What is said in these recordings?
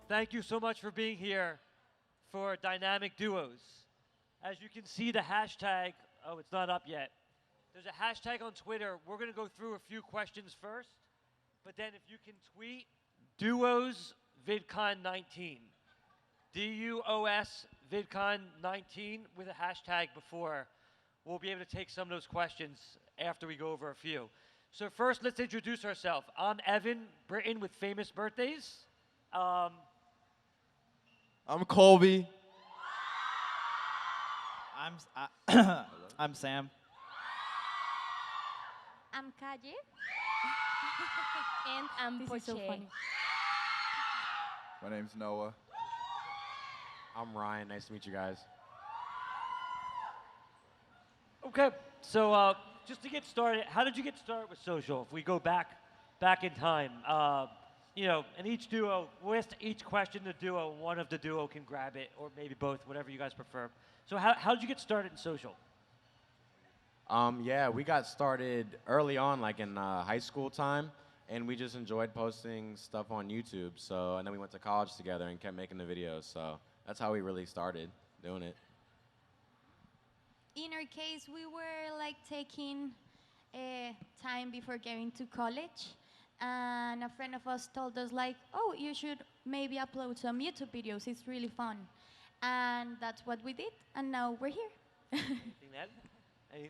thank you so much for being here for Dynamic Duos. As you can see, the hashtag, oh, it's not up yet. There's a hashtag on Twitter. We're going to go through a few questions first, but then if you can tweet Duos VidCon 19, DUOS VidCon 19 with a hashtag before, we'll be able to take some of those questions after we go over a few. So first, let's introduce ourselves. I'm Evan Britton with Famous Birthdays. I'm Colby. I'm Sam. I'm Calle. And I'm This is so Poché. funny. My name's Noah. I'm Ryan. Nice to meet you guys. Okay, so just to get started, how did you get started with social? If we go back in time, you know, and each duo, we'll ask each question the duo, one of the duo can grab it, or maybe both, whatever you guys prefer. So how did you get started in social? Yeah, we got started early on, like in high school time, and we just enjoyed posting stuff on YouTube. So, and then we went to college together and kept making the videos. So that's how we really started doing it. In our case, we were like taking time before getting to college, and a friend of us told us like, oh, you should maybe upload some YouTube videos. It's really fun. And that's what we did, and now we're here. Anything to add?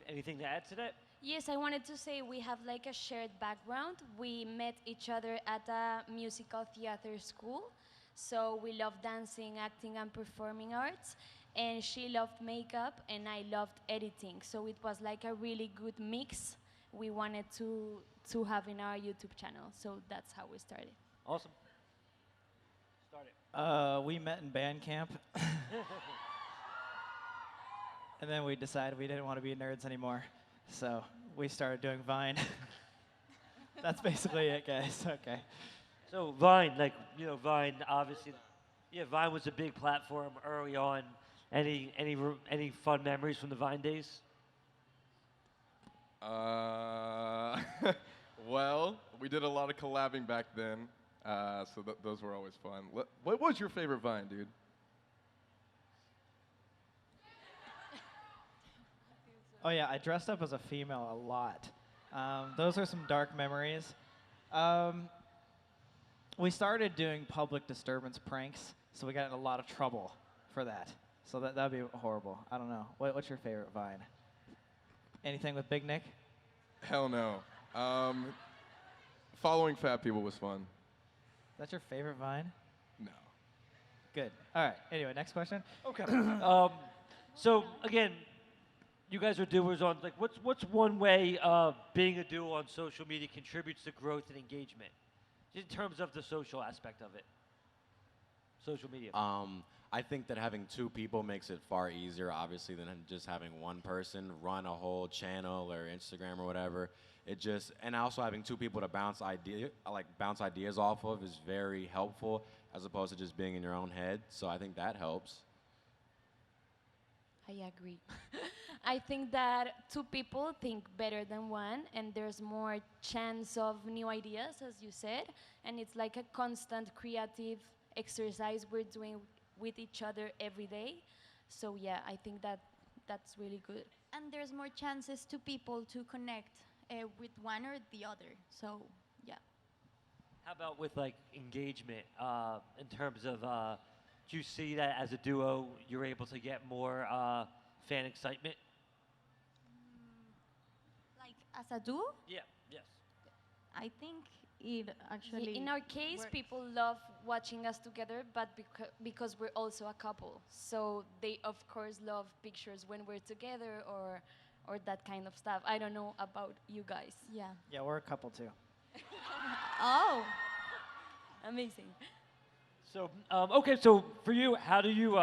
Anything to add to that? Yes, I wanted to say we have like a shared background. We met each other at a musical theater school. So we love dancing, acting, and performing arts. And she loved makeup, and I loved editing. So it was like a really good mix we wanted to have in our YouTube channel. So that's how we started. Awesome. Start it. We met in band camp. And then we decided we didn't want to be nerds anymore. So we started doing Vine. That's basically it, guys. Okay. So Vine, like, you know, Vine, obviously, yeah, Vine was a big platform early on. Any fun memories from the Vine days? Well, we did a lot of collabing back then, so those were always fun. What was your favorite Vine, dude? Oh yeah, I dressed up as a female a lot. Those are some dark memories. We started doing public disturbance pranks, so we got in a lot of trouble for that. So that'd be horrible. I don't know. What's your favorite Vine? Anything with Big Nick? Hell no. Following fat people was fun. That's your favorite Vine? No. Good. All right. Anyway, next question. Okay. So again, you guys are duos on, like, what's one way being a duo on social media contributes to growth and engagement, in terms of the social aspect of it? Social media. I think that having two people makes it far easier, obviously, than just having one person run a whole channel or Instagram or whatever. It just, and also having two people to bounce ideas off of is very helpful, as opposed to just being in your own head. So I think that helps. I agree. I think that two people think better than one, and there's more chance of new ideas, as you said, and it's like a constant creative exercise we're doing with each other every day. So yeah, I think that's really good. And there's more chances to people to connect with one or the other. So yeah. How about with, like, engagement, in terms of, do you see that as a duo you're able to get more fan excitement? Like as a duo, Yeah, yes. I think it actually. In our case, works. people love watching us together, but because we're also a couple. So they, of course, love pictures when we're together or that kind of stuff. I don't know about you guys. Yeah. Yeah, we're a couple too. Oh. Amazing. So, okay, so for you, how do you,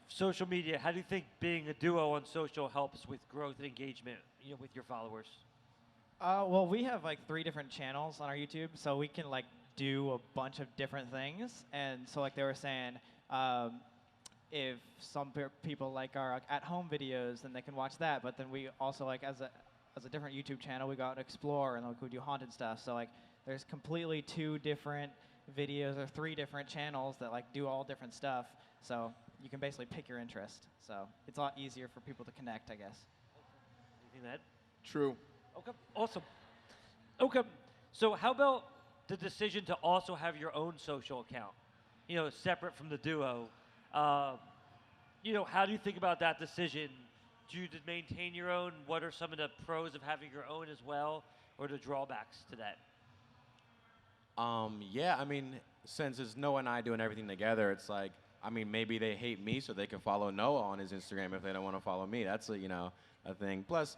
social media, how do you think being a duo on social helps with growth and engagement, you know, with your followers? Well, we have like 3 different channels on our YouTube, so we can like do a bunch of different things. And so like they were saying, if some people like our at-home videos, then they can watch that. But then we also, like, as a different YouTube channel, we go out and explore, and like we do haunted stuff. So like there's completely 2 different videos or 3 different channels that like do all different stuff. So you can basically pick your interest. So it's a lot easier for people to connect, I guess. Anything to add? True. Okay, awesome. Okay, so how about the decision to also have your own social account, you know, separate from the duo? You know, how do you think about that decision? Do you just maintain your own? What are some of the pros of having your own as well, or the drawbacks to that? Yeah, I mean, since it's Noah and I doing everything together, it's like, I mean, maybe they hate me so they can follow Noah on his Instagram if they don't want to follow me. That's a, you know, a thing. Plus,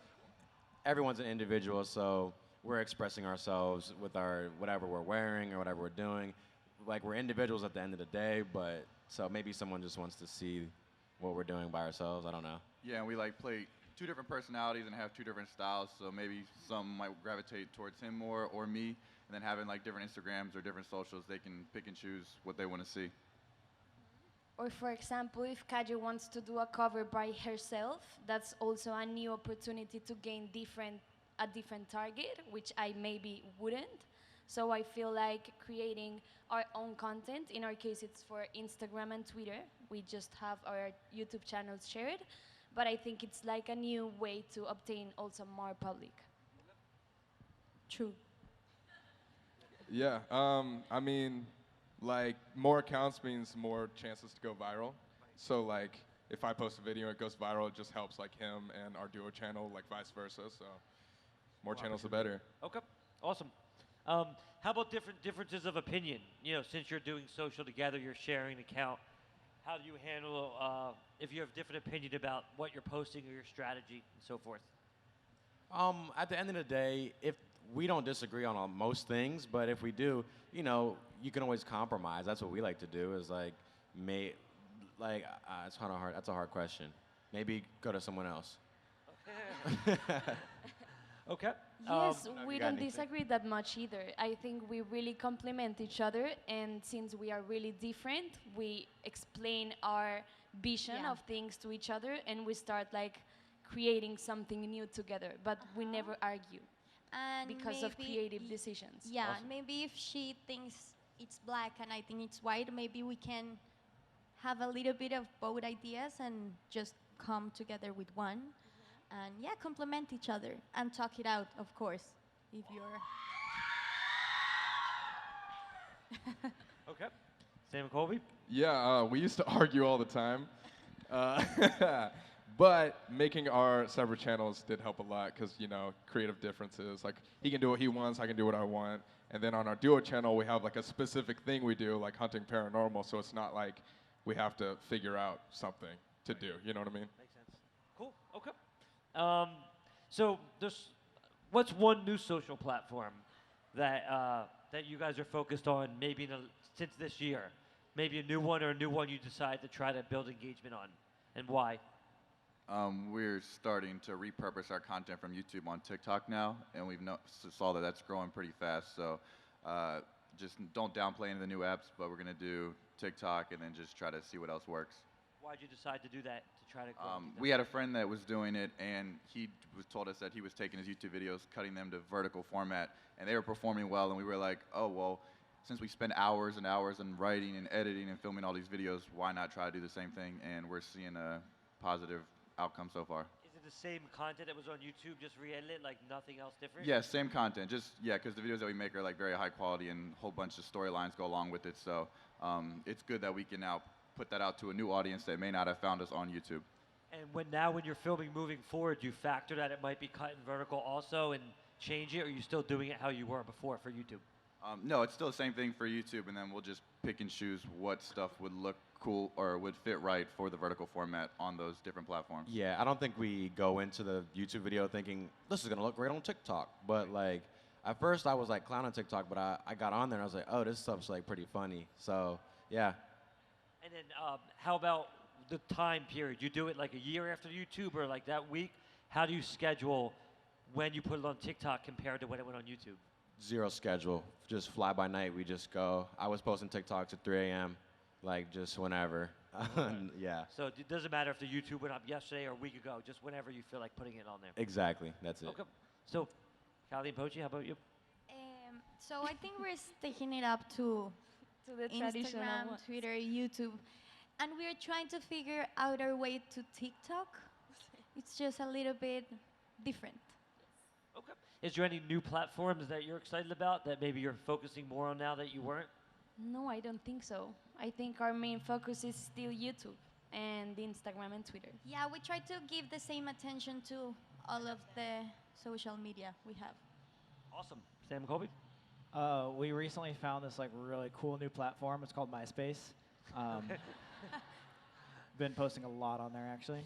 everyone's an individual, so we're expressing ourselves with our whatever we're wearing or whatever we're doing. Like, we're individuals at the end of the day, but so maybe someone just wants to see what we're doing by ourselves. I don't know. Yeah, and we like play 2 different personalities and have 2 different styles, so maybe some might gravitate towards him more or me, and then having like different Instagrams or different socials, they can pick and choose what they want to see. Or for example, if Calle wants to do a cover by herself, that's also a new opportunity to gain a different target, which I maybe wouldn't. So I feel like creating our own content, in our case it's for Instagram and Twitter, we just have our YouTube channels shared, but I think it's like a new way to obtain also more public. True. Yeah. I mean, like, more accounts means more chances to go viral. So, like, if I post a video and it goes viral, it just helps, like, him and our duo channel, like, vice versa. So, more channels, the better. Okay, awesome. How about differences of opinion? You know, since you're doing social together, you're sharing an account. How do you handle if you have different opinion about what you're posting or your strategy and so forth? At the end of the day, if we don't disagree on most things, but if we do, you know, you can always compromise. That's what we like to do. Is like, it's kind of hard. That's a hard question. Maybe go to someone else. Okay. Yes, you we got don't anything? disagree that much either. I think we really complement each other, and since we are really different, we explain our vision Yeah. of things to each other, and we start like creating something new together. But we never argue And because of maybe creative y- decisions. Yeah, Awesome. maybe if she thinks it's black and I think it's white, maybe we can have a little bit of both ideas and just come together with one. And yeah, complement each other and talk it out, of course. If you're Okay. Sam and Colby? Yeah, we used to argue all the time. But making our separate channels did help a lot because, you know, creative differences. Like, he can do what he wants, I can do what I want. And then on our duo channel, we have like a specific thing we do, like hunting paranormal, so it's not like we have to figure out something to do. You know what I mean? Makes sense. Cool. Okay. So what's one new social platform that you guys are focused on, maybe since this year? Maybe a new one or a new one you decide to try to build engagement on, and why? We're starting to repurpose our content from YouTube on TikTok now, and we've saw that that's growing pretty fast. So just don't downplay any of the new apps, but we're going to do TikTok and then just try to see what else works. Why'd you decide to do that, to try to grow? We had a friend that was doing it, and he told us that he was taking his YouTube videos, cutting them to vertical format, and they were performing well, and we were like, oh, well, since we spend hours and hours in writing and editing and filming all these videos, why not try to do the same thing? And we're seeing a positive outcome so far. Is it the same content that was on YouTube, just re-edited, like nothing else different? Yeah, same content. Just, yeah, because the videos that we make are like very high quality and a whole bunch of storylines go along with it. So it's good that we can now put that out to a new audience that may not have found us on YouTube. And when you're filming moving forward, do you factor that it might be cut in vertical also and change it, or are you still doing it how you were before for YouTube? No, it's still the same thing for YouTube, and then we'll just pick and choose what stuff would look cool or would fit right for the vertical format on those different platforms. Yeah, I don't think we go into the YouTube video thinking this is gonna look great on TikTok. But like, at first I was like clowning TikTok, but I got on there and I was like, oh, this stuff's like pretty funny. So yeah. And then how about the time period? You do it like a year after YouTube or like that week? How do you schedule when you put it on TikTok compared to when it went on YouTube? Zero schedule, just fly by night. We just go. I was posting TikToks at 3 a.m., like just whenever. Yeah. So it doesn't matter if the YouTube went up yesterday or a week ago, just whenever you feel like putting it on there. Exactly. That's it. Okay. So, Calle and Poché, how about you? So I think we're sticking it up to To the traditional Instagram, ones. Twitter, YouTube. And we're trying to figure out our way to TikTok. It's just a little bit different. Okay. Is there any new platforms that you're excited about that maybe you're focusing more on now that you weren't? No, I don't think so. I think our main focus is still YouTube and Instagram and Twitter. Yeah, we try to give the same attention to all of the social media we have. Awesome. Sam and Colby? We recently found this like really cool new platform. It's called MySpace. Been posting a lot on there actually.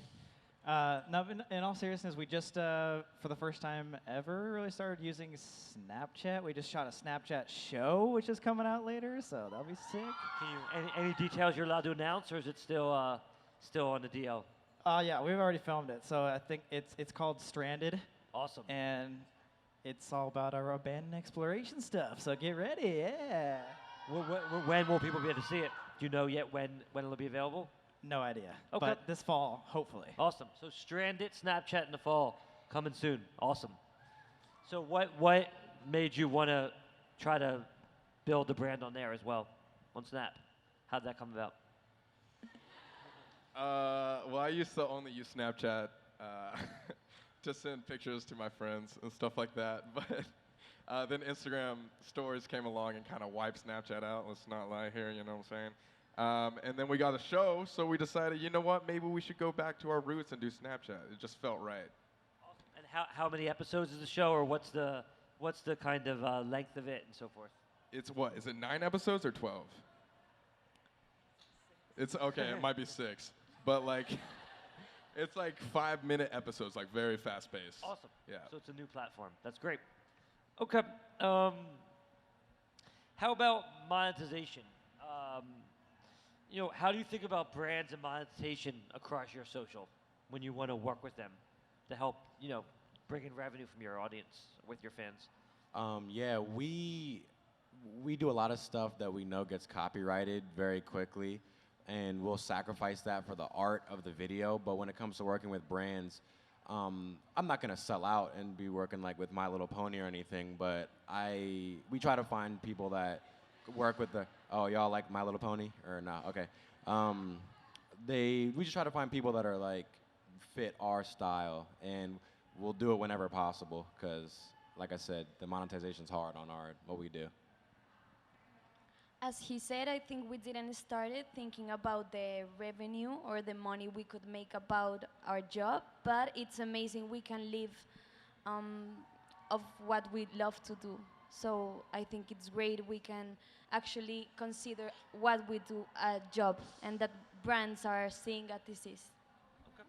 No, in all seriousness, we just for the first time ever really started using Snapchat. We just shot a Snapchat show, which is coming out later, so that'll be sick. Can you, any details you're allowed to announce, or is it still on the DL? Yeah, we've already filmed it, so I think it's called Stranded. Awesome. And it's all about our abandoned exploration stuff. So get ready, yeah. When will people be able to see it? Do you know yet when it'll be available? No idea. Okay. But this fall, hopefully. Awesome. So Stranded, Snapchat in the fall, coming soon. Awesome. So what made you want to try to build the brand on there as well, on Snap? How'd that come about? Well, I used to only use Snapchat to send pictures to my friends and stuff like that. But then Instagram stories came along and kind of wiped Snapchat out. Let's not lie here, you know what I'm saying? And then we got a show, so we decided, you know what, maybe we should go back to our roots and do Snapchat. It just felt right. Awesome. And how many episodes is the show, or what's the kind of length of it and so forth? It's what? Is it 9 episodes or 12? It's okay. It might be 6, but like, it's like 5-minute episodes, like very fast paced. Awesome. Yeah. So it's a new platform. That's great. Okay. How about monetization? How do you think about brands and monetization across your social when you want to work with them to help, bring in revenue from your audience with your fans? Yeah, we do a lot of stuff that we know gets copyrighted very quickly, and we'll sacrifice that for the art of the video. But when it comes to working with brands, I'm not gonna sell out and be working like with My Little Pony or anything. But we try to find people that work with y'all like My Little Pony or not? Okay. We just try to find people that are like fit our style, and we'll do it whenever possible. Cause like I said, the monetization's hard on what we do. As he said, I think we didn't start it thinking about the revenue or the money we could make about our job, but it's amazing we can live of what we love to do. So I think it's great we can actually consider what we do a job, and that brands are seeing that this is. Okay.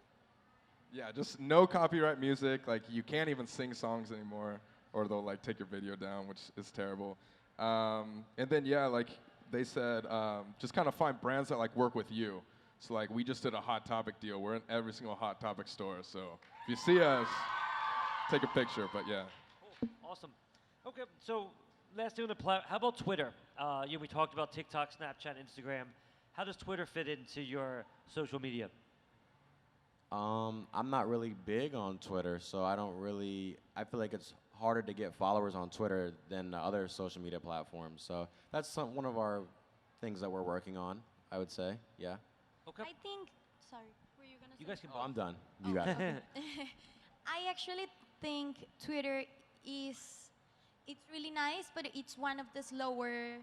Yeah, just no copyright music. Like, you can't even sing songs anymore, or they'll like take your video down, which is terrible. And then yeah, like they said, just kind of find brands that like work with you. So like we just did a Hot Topic deal. We're in every single Hot Topic store. So if you see us, take a picture. But yeah. Cool. Awesome. Okay, so last thing on the how about Twitter? We talked about TikTok, Snapchat, Instagram. How does Twitter fit into your social media? I'm not really big on Twitter, so I feel like it's harder to get followers on Twitter than the other social media platforms. So that's one of our things that we're working on, I would say, yeah. Okay. I think, sorry, were you going to say? You guys can. Oh, I'm done. You got it. I actually think Twitter it's really nice, but it's one of the slower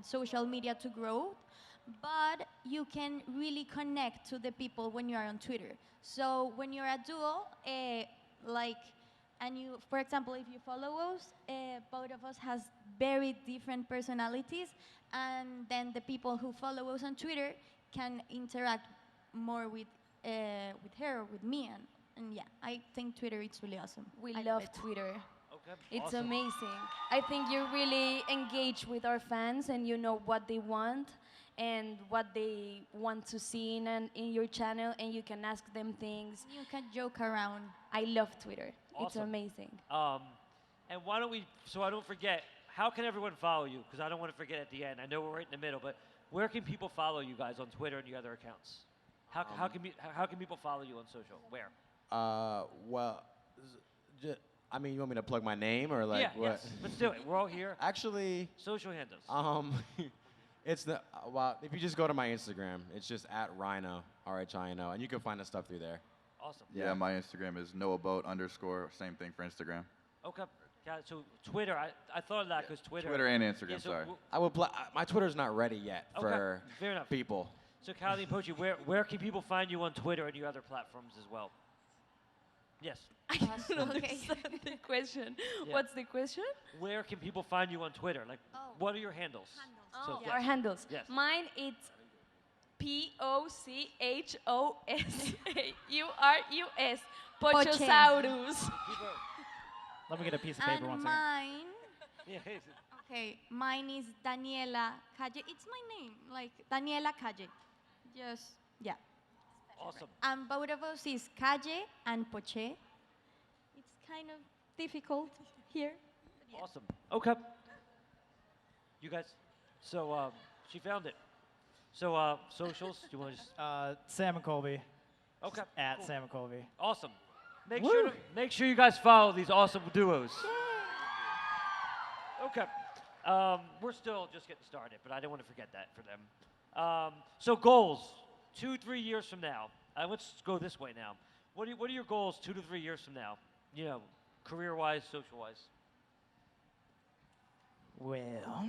social media to grow. But you can really connect to the people when you are on Twitter. So when you're a duo, and you, for example, if you follow us, both of us has very different personalities, and then the people who follow us on Twitter can interact more with her or with me, and yeah, I think Twitter is really awesome. We I love it. Twitter. Okay. It's awesome. amazing. I think you really engage with our fans, and you know what they want and what they want to see in your channel, and you can ask them things. You can joke around. I love Twitter. It's Awesome. amazing. And why don't we, so I don't forget, how can everyone follow you? Because I don't want to forget at the end. I know we're right in the middle, but where can people follow you guys on Twitter and your other accounts? How can people follow you on social? Where? Well, I mean, you want me to plug my name or like yeah, what? yes. Let's do it. We're all here. Actually, Social handles. It's the well. If you just go to my Instagram, it's just at Rhino, RHINO, and you can find the stuff through there. Awesome. Yeah, my Instagram is NoahBoat _. Same thing for Instagram. Okay. Got it. So Twitter, I thought of that because Twitter. Twitter and Instagram. Yeah, so sorry. I would. My Twitter's not ready yet for fair enough. people. So Calle and Poché, where can people find you on Twitter and your other platforms as well? Yes. I don't Okay. understand the question. Yeah. What's the question? Where can people find you on Twitter? Like, Oh. what are your handles? So, yes. Our handles. Yes. Mine it's POCHOSAURUS. Pochosaurus. People- Let me get a piece of paper And one second. mine, yeah, okay, mine is Daniela Calle. It's my name, like Daniela Calle. Just, yeah. awesome. And both of us is Calle and Poché. It's kind of difficult here. Awesome. Okay. You guys, so she found it. So socials, do you want to just, Sam and Colby. okay. At cool. Sam and Colby. Awesome. Make Woo. sure you guys follow these awesome duos. Okay. We're still just getting started, but I didn't want to forget that for them. So goals, 2-3 years from now. Let's go this way now. What are your goals 2 to 3 years from now? You know, career-wise, social-wise. Well,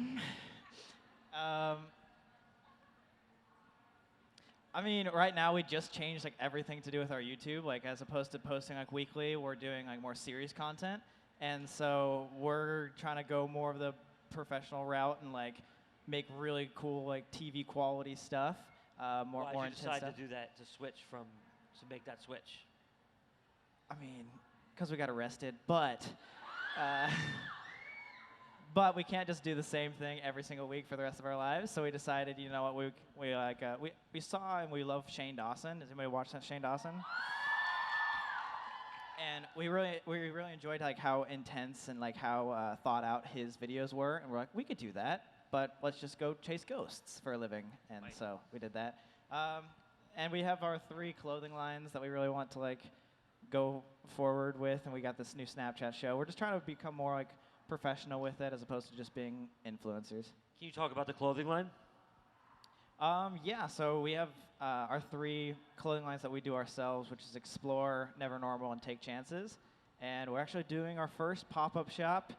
I mean, right now we just changed like everything to do with our YouTube. Like, as opposed to posting like weekly, we're doing like more series content, and so we're trying to go more of the professional route and like make really cool like TV quality stuff. More Why'd more you intense decide stuff. to do that, to make that switch? I mean, because we got arrested, but but we can't just do the same thing every single week for the rest of our lives. So we decided, you know what, we saw and we love Shane Dawson. Does anybody watch that Shane Dawson? And we really enjoyed like how intense and like how thought out his videos were, and we're like, we could do that, but let's just go chase ghosts for a living. And Right. so we did that. And we have our 3 clothing lines that we really want to like go forward with, and we got this new Snapchat show. We're just trying to become more like professional with it as opposed to just being influencers. Can you talk about the clothing line? Yeah, so we have our 3 clothing lines that we do ourselves, which is Explore, Never Normal, and Take Chances. And we're actually doing our first pop-up shop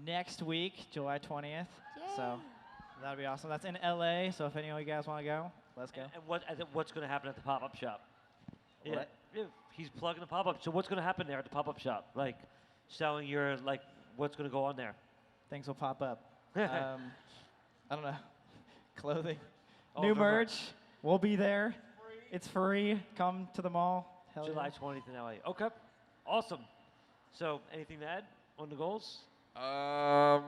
next week, July 20th. So that'll be awesome. That's in LA, so if any of you guys want to go, let's go. And what's going to happen at the pop-up shop? What? Yeah, he's plugging the pop-up. So what's going to happen there at the pop-up shop? Like selling your, like, what's going to go on there? Things will pop up. I don't know. Clothing. Oh, New for merch. We'll be there. It's free. Come to the mall. Hell July yeah. 20th in LA. Okay, awesome. So anything to add on the goals? Oh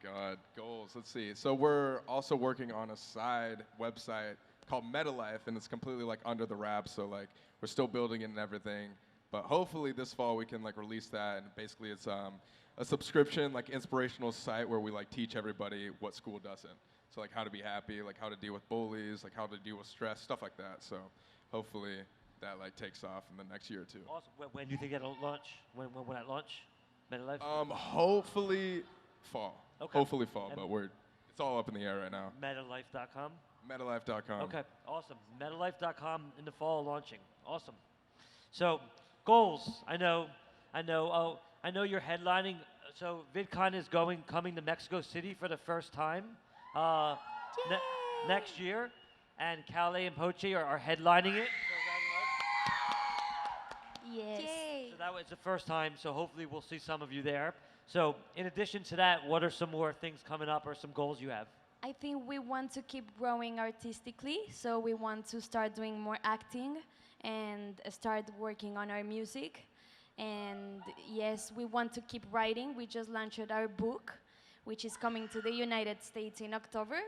God, goals. Let's see. So we're also working on a side website called MetaLife, and it's completely like under the wraps. So like we're still building it and everything. But hopefully this fall we can like release that, and basically it's a subscription like inspirational site where we like teach everybody what school doesn't. So like how to be happy, like how to deal with bullies, like how to deal with stress, stuff like that. So hopefully that like takes off in the next year or 2. Awesome. When do you think it'll launch? When at launch? MetaLife? Hopefully fall. Okay. Hopefully fall, And- but it's all up in the air right now. MetaLife.com? MetaLife.com. Okay, awesome. MetaLife.com in the fall launching. Awesome. So goals. I know you're headlining. So VidCon is coming to Mexico City for the first time next year, and Calle and Poché are headlining it. Yes. Yay. So that was the first time. So hopefully we'll see some of you there. So in addition to that, what are some more things coming up or some goals you have? I think we want to keep growing artistically, so we want to start doing more acting and start working on our music. And yes, we want to keep writing. We just launched our book, which is coming to the United States in October.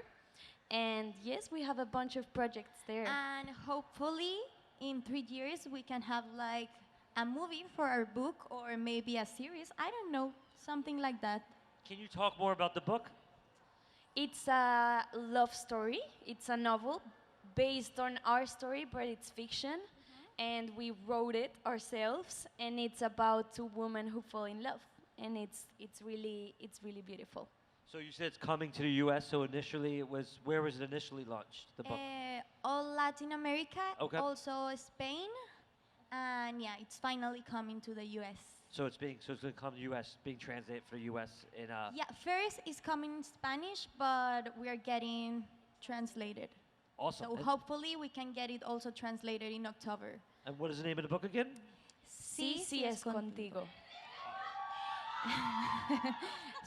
And yes, we have a bunch of projects there. And hopefully in 3 years we can have like a movie for our book or maybe a series. I don't know, something like that. Can you talk more about the book? It's a love story. It's a novel based on our story, but it's fiction. And we wrote it ourselves, and it's about 2 women who fall in love, and it's really beautiful. So you said it's coming to the U.S. So initially it was, where was it initially launched? The book. All Latin America, Okay. also Spain, and yeah, it's finally coming to the US. So it's going to come to the U.S. being translated for the U.S. in. Yeah, first it's coming in Spanish, but we are getting translated. Awesome. So hopefully we can get it also translated in October. And what is the name of the book again? Sí es contigo.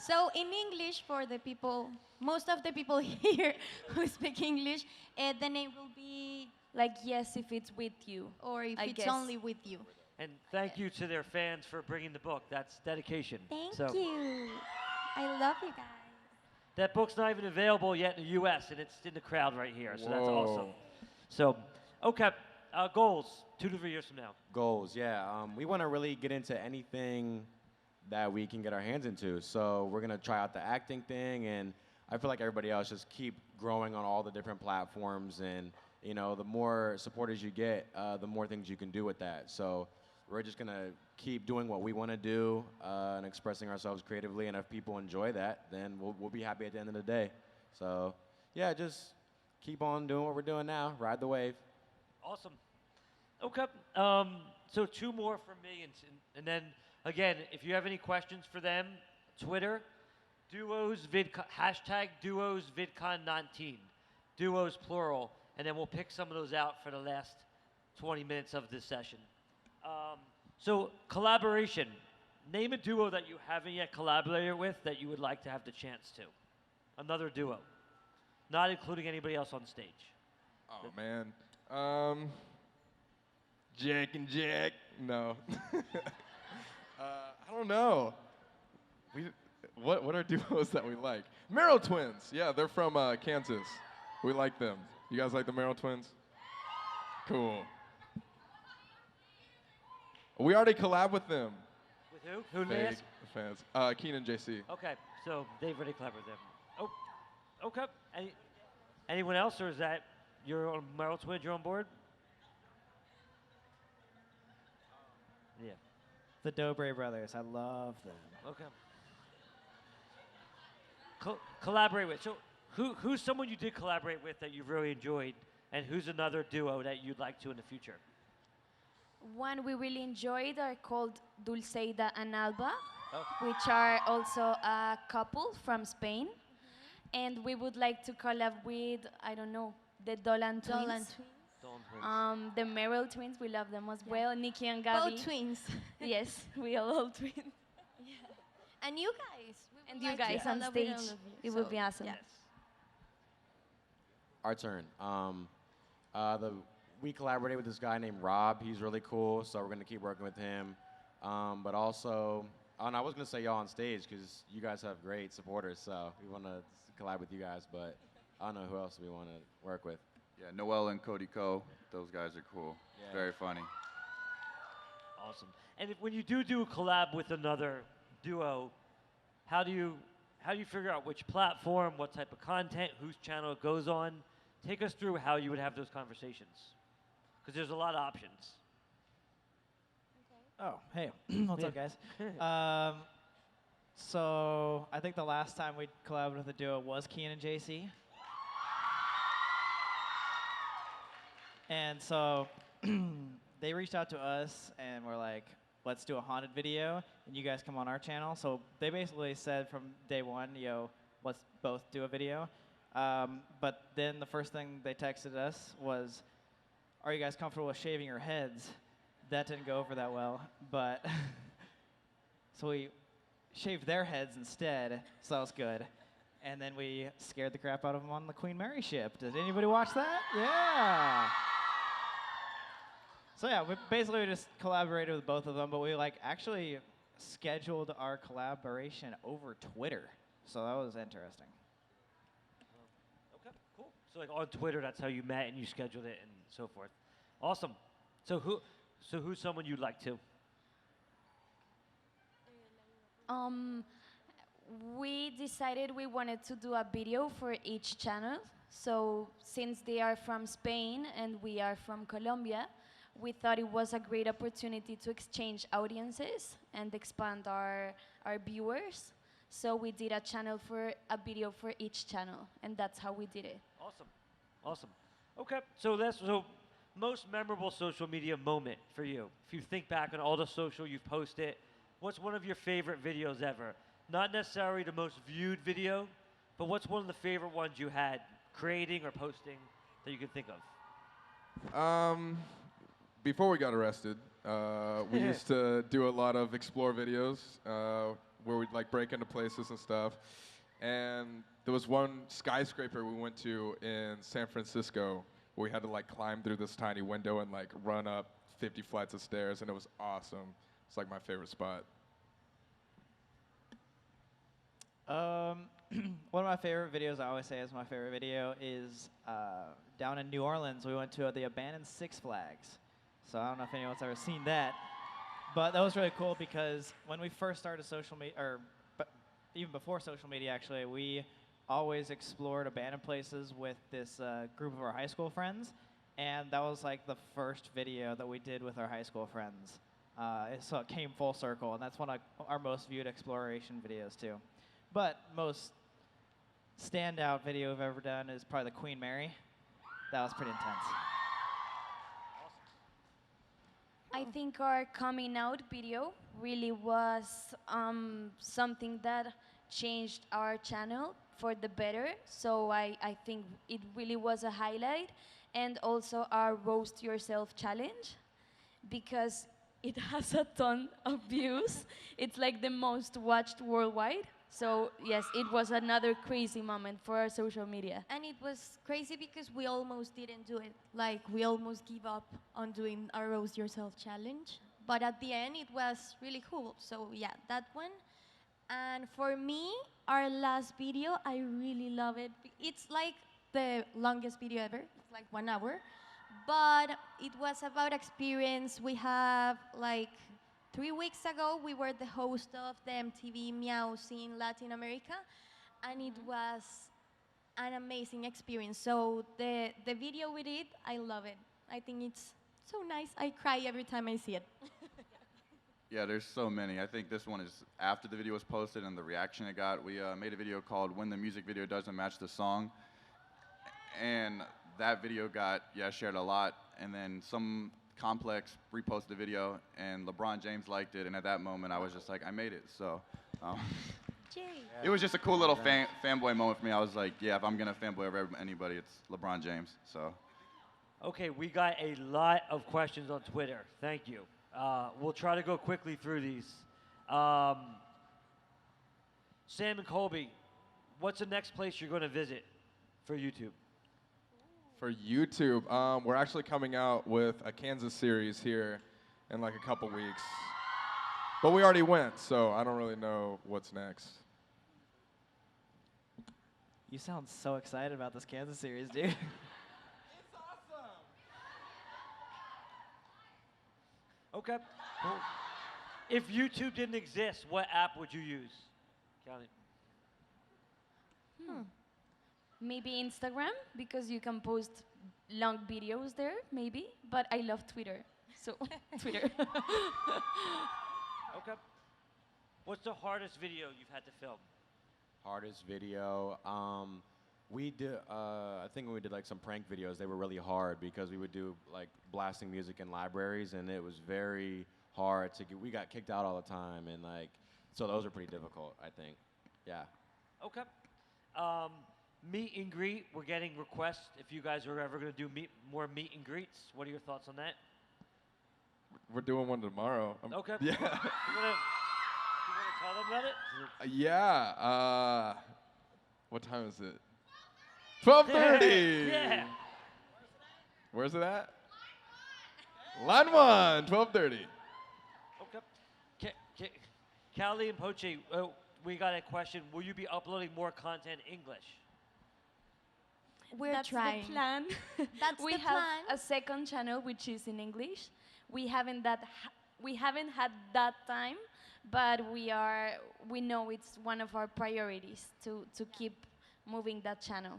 So in English, for the people, most of the people here who speak English, the name will be, Like, yes, if it's with you. or if I it's guess. only with you. And thank you to their fans for bringing the book. That's dedication. Thank So you. I love you guys. that book's not even available yet in the U.S. and it's in the crowd right here. So that's Whoa. awesome. So, okay, goals 2 to 3 years from now. Goals, yeah. We want to really get into anything that we can get our hands into. So we're gonna try out the acting thing, and I feel like everybody else, just keep growing on all the different platforms. And you know, the more supporters you get, the more things you can do with that. So we're just gonna keep doing what we want to do and expressing ourselves creatively. And if people enjoy that, then we'll be happy at the end of the day. So yeah, just keep on doing what we're doing now. Ride the wave. Awesome. Okay. So 2 more from me, and then again, if you have any questions for them, Twitter, hashtag duos VidCon 19, duos plural, and then we'll pick some of those out for the last 20 minutes of this session. So collaboration. Name a duo that you haven't yet collaborated with that you would like to have the chance to. Another duo, not including anybody else on stage. Oh man. Jack and Jack. No. I don't know. What are duos that we like? Merrill Twins. Yeah, they're from Kansas. We like them. You guys like the Merrill Twins? Cool. We already collab with them. With who? Who did they Fake ask? fans. Keenan JC. Okay, so they've already collaborated them. Oh, okay. Anyone else, or is that you're on Merrill Twins? You're on board? Yeah. The Dobre brothers, I love them. Okay. Collaborate with. So, who's someone you did collaborate with that you really enjoyed, and who's another duo that you'd like to in the future? One we really enjoyed are called Dulceida and Alba, Oh. which are also a couple from Spain. And we would like to collab with, I don't know, the Dolan twins. Dolan twins. Dawn Twins. The Merrill twins, we love them as well. Nikki and Gabby. Both twins. Yes, we are all twins. And you guys. We would And you like to guys on collab with stage. all of you. It would So, be awesome. yeah. Yes. Our turn. We collaborated with this guy named Rob. He's really cool, so we're gonna keep working with him. But also, and I was gonna say y'all on stage because you guys have great supporters, so we wanna collab with you guys. But I don't know who else we wanna work with. Yeah, Noel and Cody Co. Those guys are cool. Yeah. Very funny. Awesome. And when you do a collab with another duo, how do you figure out which platform, what type of content, whose channel it goes on? Take us through how you would have those conversations, because there's a lot of options. Oh, hey, what's up, guys? Yeah. So I think the last time we collabed with a duo was Keenan and JC. And so they reached out to us and were like, let's do a haunted video and you guys come on our channel. So they basically said from day one, yo, let's both do a video. But then the first thing they texted us was, are you guys comfortable with shaving your heads? That didn't go over that well, but so we shaved their heads instead, so that was good. And then we scared the crap out of them on the Queen Mary ship. Did anybody watch that? Yeah. So yeah, we basically just collaborated with both of them, but we actually scheduled our collaboration over Twitter. So that was interesting. Okay, cool. So on Twitter, that's how you met and you scheduled it and so forth. Awesome. So who's someone you'd like to? We decided we wanted to do a video for each channel. So since they are from Spain and we are from Colombia, we thought it was a great opportunity to exchange audiences and expand our viewers. So we did a video for each channel, and that's how we did it. Awesome. Awesome. Okay. So most memorable social media moment for you. If you think back on all the social you've posted, what's one of your favorite videos ever? Not necessarily the most viewed video, but what's one of the favorite ones you had creating or posting that you can think of? Before we got arrested, we used to do a lot of explore videos where we'd like break into places and stuff. And there was one skyscraper we went to in San Francisco where we had to like climb through this tiny window and like run up 50 flights of stairs, and it was awesome. It's like my favorite spot. One of my favorite videos, I always say is my favorite video, is down in New Orleans. We went to the abandoned Six Flags. So I don't know if anyone's ever seen that. But that was really cool because when we first started social media, or even before social media actually, we always explored abandoned places with this group of our high school friends. And that was like the first video that we did with our high school friends. So it came full circle, and that's one of our most viewed exploration videos too. But most standout video we've ever done is probably the Queen Mary. That was pretty intense. I think our coming out video really was something that changed our channel for the better. So I think it really was a highlight. And also our Roast Yourself challenge, because it has a ton of views. It's like the most watched worldwide. So yes, it was another crazy moment for our social media. And it was crazy because we almost didn't do it. Like, we almost gave up on doing our Roast Yourself challenge. But at the end, it was really cool. So yeah, that one. And for me, our last video, I really love it. It's like the longest video ever. It's like 1 hour. But it was about experience. We have like 3 weeks ago, we were the host of the MTV Meows in Latin America, and it was an amazing experience. So the video we did, I love it. I think it's so nice. I cry every time I see it. Yeah, there's so many. I think this one is after the video was posted and the reaction it got. We made a video called When the Music Video Doesn't Match the Song. And that video got, shared a lot. And then some Complex reposted the video, and LeBron James liked it. And at that moment, I was just like, I made it. So it was just a cool little fanboy moment for me. I was like, yeah, if I'm going to fanboy over anybody, it's LeBron James. So. Okay, we got a lot of questions on Twitter. Thank you. We'll try to go quickly through these. Sam and Colby, what's the next place you're going to visit for YouTube? For YouTube, we're actually coming out with a Kansas series here in like a couple weeks. But we already went, so I don't really know what's next. You sound so excited about this Kansas series, dude. Okay. Well, if YouTube didn't exist, what app would you use? Calle. Maybe Instagram, because you can post long videos there, maybe. But I love Twitter, so Twitter. Okay. What's the hardest video you've had to film? Hardest video. We did. I think when we did like some prank videos, they were really hard because we would do like blasting music in libraries, and it was very hard to get. We got kicked out all the time, and like, so those are pretty difficult, I think. Yeah. Okay. Meet and greet. We're getting requests if you guys are ever going to do more meet and greets. What are your thoughts on that? We're doing one tomorrow. Okay. Yeah. You want to tell them about it? Yeah. What time is it? 12:30. Yeah. Where's it at? Line 1, 12:30. Okay. Calle and Poché, we got a question. Will you be uploading more content in English? We're That's trying. the plan. That's we the have plan. a second channel which is in English. We haven't had that time, but we know it's one of our priorities to keep moving that channel.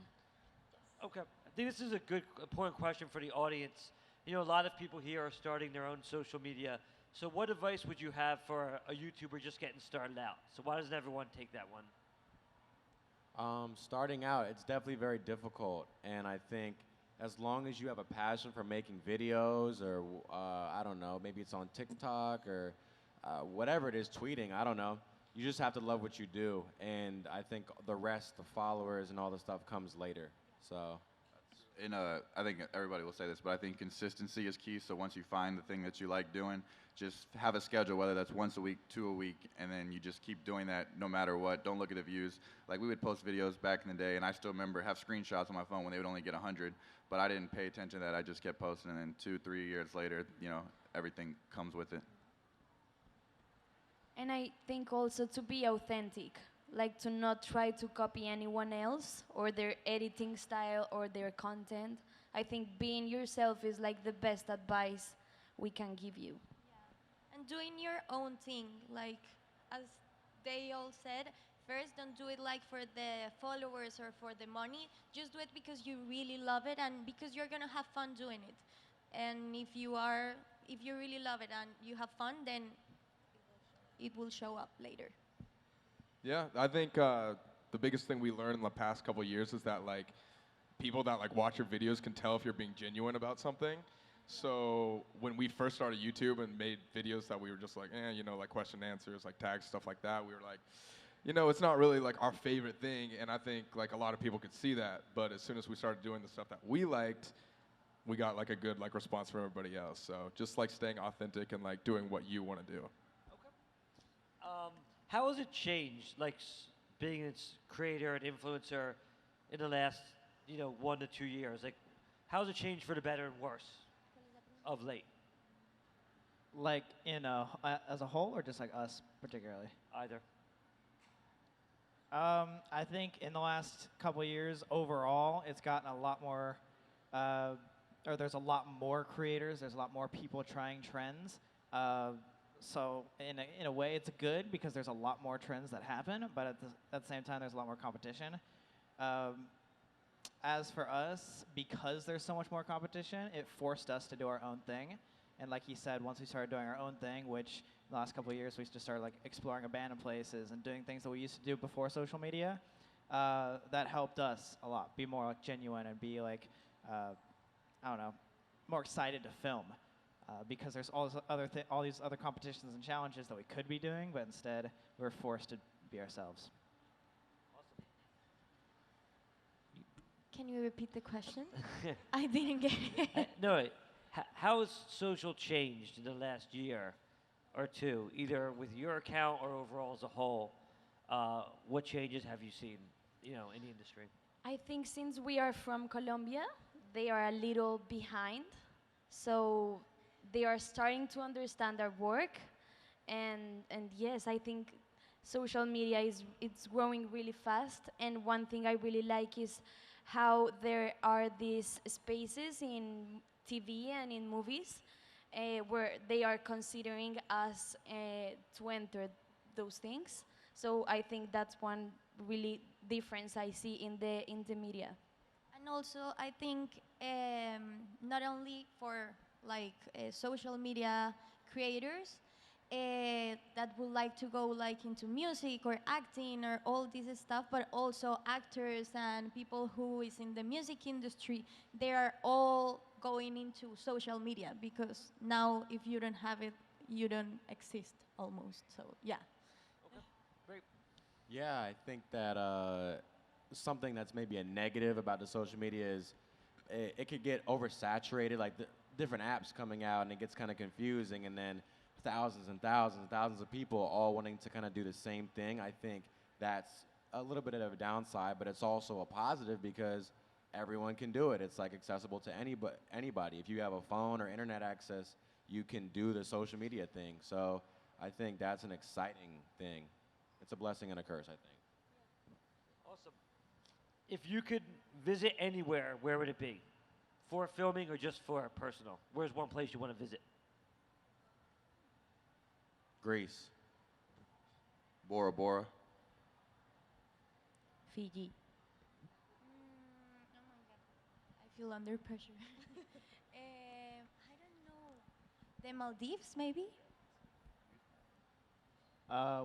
Okay. I think this is a good, important question for the audience. You know, a lot of people here are starting their own social media So what advice would you have for a YouTuber just getting started out? So why doesn't everyone take that one? Starting out, it's definitely very difficult, and I think as long as you have a passion for making videos, or I don't know, maybe it's on TikTok or whatever it is, tweeting, I don't know. You just have to love what you do, and I think the rest, the followers and all the stuff comes later. So. I think everybody will say this, but I think consistency is key. So once you find the thing that you like doing, just have a schedule, whether that's once a week, 2 a week, and then you just keep doing that no matter what. Don't look at the views. Like, we would post videos back in the day, and I still remember have screenshots on my phone when they would only get 100, but I didn't pay attention to that. I just kept posting, and then 2, 3 years later, you know, everything comes with it. And I think also to be authentic, like to not try to copy anyone else or their editing style or their content. I think being yourself is like the best advice we can give you. And doing your own thing, like as they all said, first don't do it like for the followers or for the money. Just do it because you really love it and because you're gonna have fun doing it. And if you really love it and you have fun, then it will show up later. Yeah, I think the biggest thing we learned in the past couple years is that like people that like watch your videos can tell if you're being genuine about something. So when we first started YouTube and made videos that we were just like, you know, like question and answers, like tags, stuff like that, we were like, you know, it's not really like our favorite thing. And I think like a lot of people could see that. But as soon as we started doing the stuff that we liked, we got like a good like response from everybody else. So just like staying authentic and like doing what you want to do. How has it changed, like being a creator and influencer in the last, 1 to 2 years? Like, how has it changed for the better and worse of late? Like as a whole, or just like us particularly? Either. I think in the last couple of years, overall, it's gotten a lot more, or there's a lot more creators. There's a lot more people trying trends. So in a way, it's good because there's a lot more trends that happen, but at the same time, there's a lot more competition. As for us, because there's so much more competition, it forced us to do our own thing. And like he said, once we started doing our own thing, which the last couple of years we just started like exploring abandoned places and doing things that we used to do before social media, that helped us a lot. Be more like genuine and be like, I don't know, more excited to film. Because there's all these other competitions and challenges that we could be doing, but instead we're forced to be ourselves. Can you repeat the question? I didn't get it. No, how has social changed in the last year or two, either with your account or overall as a whole? What changes have you seen, in the industry? I think since we are from Colombia, they are a little behind. So they are starting to understand our work, and yes, I think social media it's growing really fast. And one thing I really like is how there are these spaces in TV and in movies where they are considering us to enter those things. So I think that's one really difference I see in the media. And also, I think not only for like social media creators that would like to go like into music or acting or all this stuff, but also actors and people who is in the music industry, they are all going into social media because now if you don't have it, you don't exist almost. So yeah. Okay, great. Yeah, I think that something that's maybe a negative about the social media is it could get oversaturated, like the different apps coming out, and it gets kind of confusing, and then thousands and thousands and thousands of people all wanting to kind of do the same thing. I think that's a little bit of a downside, but it's also a positive because everyone can do it. It's like accessible to anybody. If you have a phone or internet access, you can do the social media thing. So I think that's an exciting thing. It's a blessing and a curse, I think. Awesome. If you could visit anywhere, where would it be? For filming or just for personal? Where's one place you want to visit? Greece. Bora Bora. Fiji. Oh my God, I feel under pressure. I don't know. The Maldives, maybe?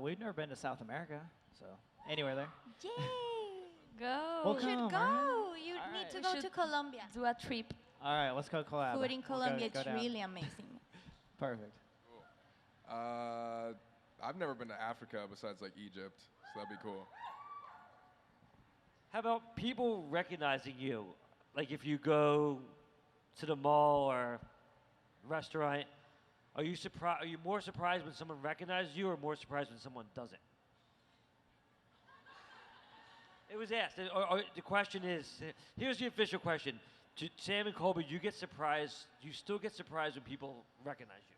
We've never been to South America, so anywhere there. Yay! Go. We'll You should come, go. right? You All need right. to We go should to Colombia. Do a trip. All right, let's go collab. Food in We'll go- Colombia, go it's down. really amazing. Perfect. I've never been to Africa besides like Egypt, so that'd be cool. How about people recognizing you? Like if you go to the mall or restaurant, are you surprised? Are you more surprised when someone recognizes you, or more surprised when someone doesn't? It was asked. Or the question is, here's the official question: Sam and Colby, you get surprised. You still get surprised when people recognize you.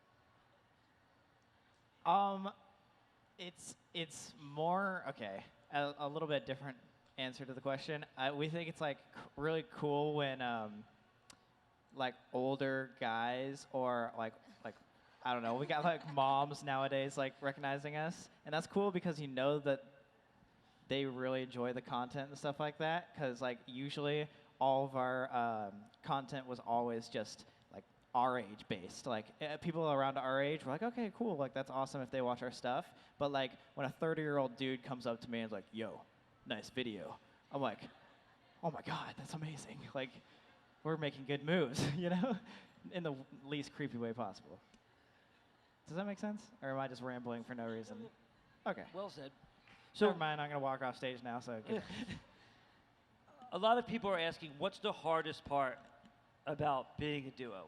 It's more okay. A little bit different answer to the question. We think it's like really cool when like older guys or like I don't know. We got like moms nowadays like recognizing us, and that's cool because you know that they really enjoy the content and stuff like that. Because like usually all of our content was always just like our age based. Like people around our age were like, okay, cool, like that's awesome if they watch our stuff. But like when a 30-year-old dude comes up to me and is like, yo, nice video, I'm like, oh my god, that's amazing. Like we're making good moves, you know, in the least creepy way possible. Does that make sense? Or am I just rambling for no reason? Okay. Well said. So never mind, I'm gonna walk off stage now. So a lot of people are asking, what's the hardest part about being a duo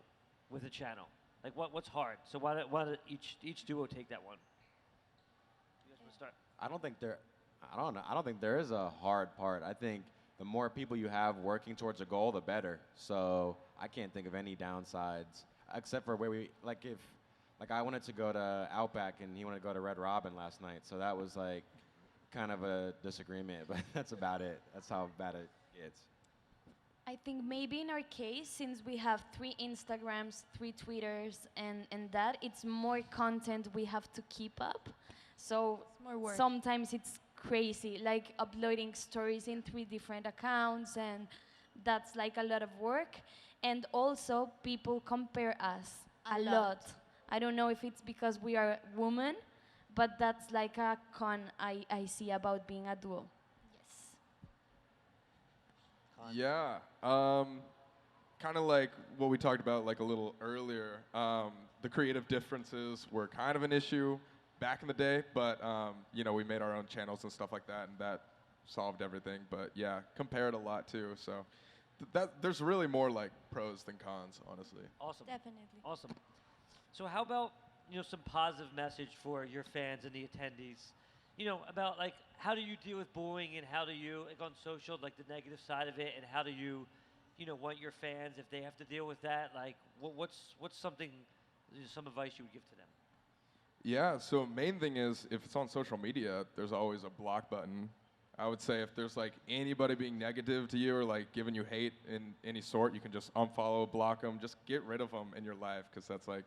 with a channel? Like, what's hard? So why don't each duo take that one? You guys want to start? I don't think there is a hard part. I think the more people you have working towards a goal, the better. So I can't think of any downsides, except for where like I wanted to go to Outback and he wanted to go to Red Robin last night. So that was like kind of a disagreement, but that's about it. That's how bad it gets. I think maybe in our case, since we have 3 Instagrams, 3 Twitters, and that, it's more content we have to keep up. So It's more work. sometimes it's crazy, like uploading stories in 3 different accounts, and that's like a lot of work. And also, people compare us A a lot. lot. I don't know if it's because we are women, but that's like a con I see about being a duo. Yes. Yeah, kind of like what we talked about like a little earlier. The creative differences were kind of an issue back in the day, but you know, we made our own channels and stuff like that, and that solved everything. But yeah, compared a lot too. So there's really more like pros than cons, honestly. Awesome. Definitely. Awesome. So how about, you know, some positive message for your fans and the attendees? You know, about like how do you deal with bullying, and how do you, like on social, like the negative side of it, and how do you, you know, want your fans, if they have to deal with that, like what's something, some advice you would give to them? Yeah, so main thing is if it's on social media, there's always a block button. I would say if there's like anybody being negative to you or like giving you hate in any sort, you can just unfollow, block them, just get rid of them in your life, because that's like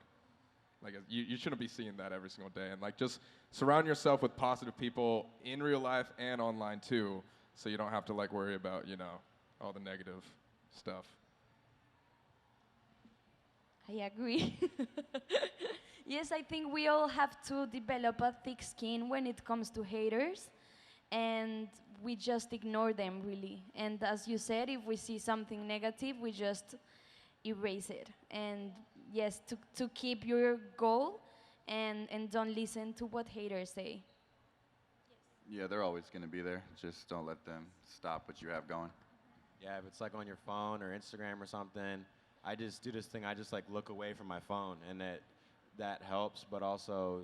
you shouldn't be seeing that every single day. And like just surround yourself with positive people in real life and online too, so you don't have to like worry about, you know, all the negative stuff. I agree. Yes, I think we all have to develop a thick skin when it comes to haters, and we just ignore them really. And as you said, if we see something negative, we just erase it. And yes, to keep your goal and don't listen to what haters say. Yeah, they're always going to be there. Just don't let them stop what you have going. Yeah, if it's like on your phone or Instagram or something, I just do this thing. I just like look away from my phone, and that helps. But also,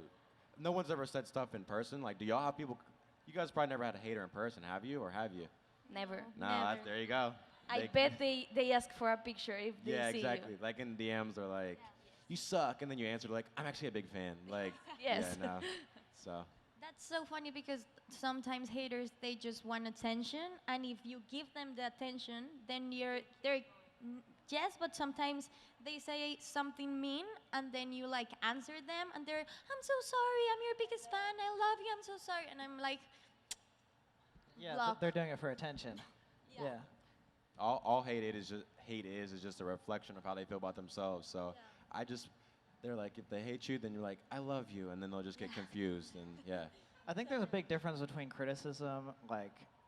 no one's ever said stuff in person. Like, do y'all have people? You guys probably never had a hater in person, have you, or have you? Never. No, Never. there you go. I bet they ask for a picture if they Yeah, see exactly. you. Like in DMs, they're like, "You suck," and then you answer like, "I'm actually a big fan." Like, Yes. Yeah, no. So. That's so funny because sometimes haters, they just want attention, and if you give them the attention, then they're yes, but sometimes they say something mean, and then you like answer them, and they're, I'm so sorry, I'm your biggest fan, I love you, I'm so sorry, and I'm like, yeah, block. they're doing it for attention. Yeah. All hate is just a reflection of how they feel about themselves. So I just they're like, if they hate you, then you're like, I love you, and then they'll just get confused, and yeah. I think there's a big difference between criticism,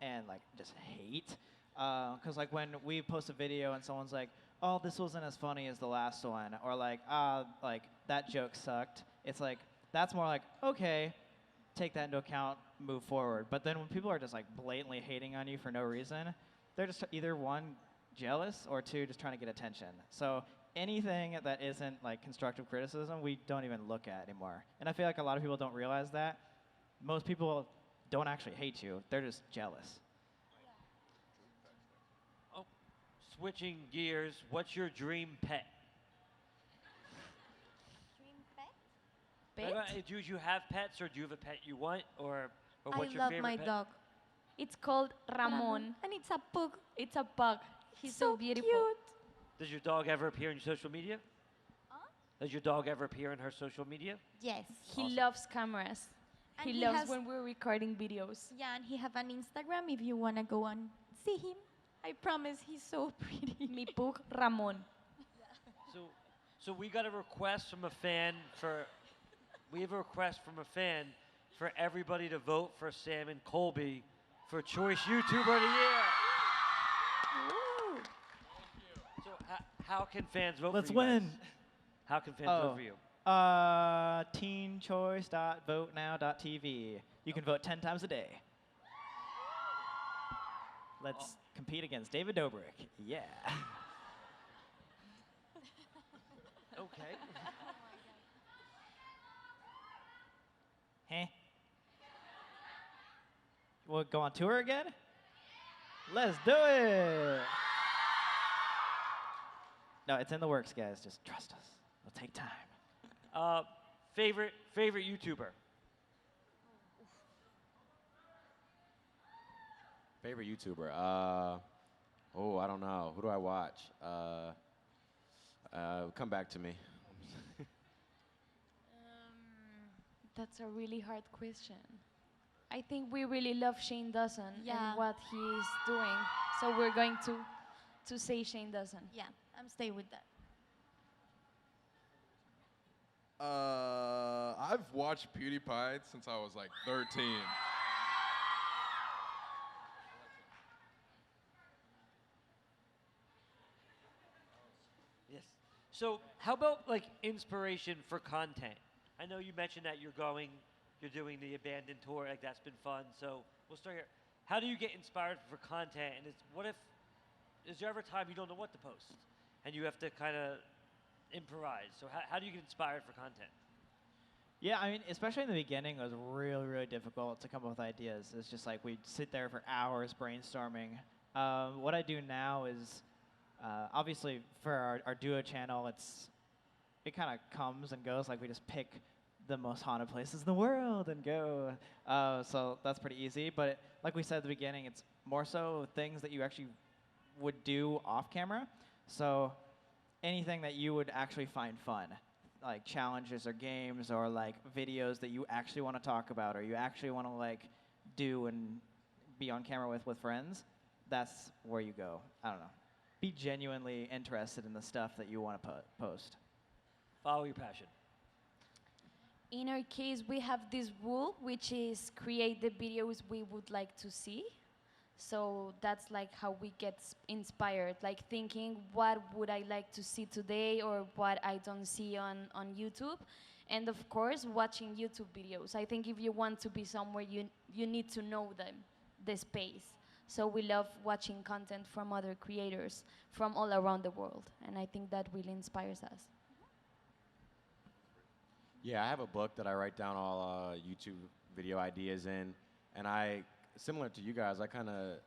and just hate. Because when we post a video and someone's like, "Oh, this wasn't as funny as the last one," or that joke sucked. It's like that's more like, okay, take that into account, move forward. But then when people are just like blatantly hating on you for no reason, they're just either one, jealous, or two, just trying to get attention. So anything that isn't like constructive criticism, we don't even look at anymore. And I feel like a lot of people don't realize that. Most people don't actually hate you. They're just jealous. Oh, switching gears, what's your dream pet? Pet? Do you have pets, or do you have a pet you want, or what's I your love favorite my pet? dog. It's called Ramon. And it's a pug. It's a pug. He's so beautiful. Cute. Does your dog ever appear in your social media? Does your dog ever appear in her social media? Yes. He Awesome. loves cameras. And He he loves has- when we're recording videos. Yeah, and he have an Instagram if you wanna go and see him. I promise he's so pretty. Mi pug Ramon. So we got a request from a fan for. We have a request from a fan for everybody to vote for Sam and Colby for Choice YouTuber of the Year. So how can fans vote Let's for you guys? win. How can fans vote for you? Teenchoice.votenow.tv. You can vote 10 times a day. Let's compete against David Dobrik. Yeah. Okay. Huh? We'll go on tour again? Let's do it! No, it's in the works, guys. Just trust us. It'll take time. Favorite YouTuber? Favorite YouTuber? I don't know. Who do I watch? Come back to me. That's a really hard question. I think we really love Shane Dawson Yeah. and what he's doing. So we're going to say Shane Dawson. Yeah, I'm staying with that. I've watched PewDiePie since I was like 13. Yes. So how about like inspiration for content? I know you mentioned that you're doing the abandoned tour. Like that's been fun. So we'll start here. How do you get inspired for content? And is there ever a time you don't know what to post, and you have to kind of improvise? So how do you get inspired for content? Yeah, I mean, especially in the beginning, it was really, really difficult to come up with ideas. It's just like we'd sit there for hours brainstorming. What I do now is, obviously, for our duo channel, it kind of comes and goes. Like we just pick the most haunted places in the world and go. So that's pretty easy. But like we said at the beginning, it's more so things that you actually would do off camera. So anything that you would actually find fun, like challenges or games or like videos that you actually want to talk about or you actually want to like do and be on camera with friends, that's where you go. I don't know. Be genuinely interested in the stuff that you want to post. Follow your passion. In our case, we have this rule, which is create the videos we would like to see. So that's like how we get inspired, like thinking what would I like to see today or what I don't see on YouTube. And of course, watching YouTube videos. I think if you want to be somewhere, you need to know the space. So we love watching content from other creators from all around the world. And I think that really inspires us. Yeah, I have a book that I write down all YouTube video ideas in, and similar to you guys, I kind of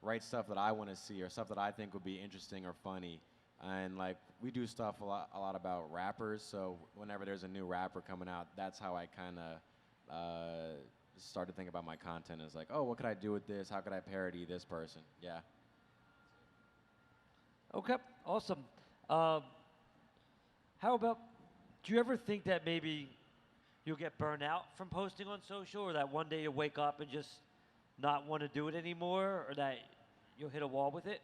write stuff that I want to see or stuff that I think would be interesting or funny. And like we do stuff a lot about rappers, so whenever there's a new rapper coming out, that's how I kind of start to think about my content. Is like, oh, what could I do with this? How could I parody this person? Yeah. Okay, awesome. How about, do you ever think that maybe you'll get burned out from posting on social, or that one day you'll wake up and just not want to do it anymore, or that you'll hit a wall with it?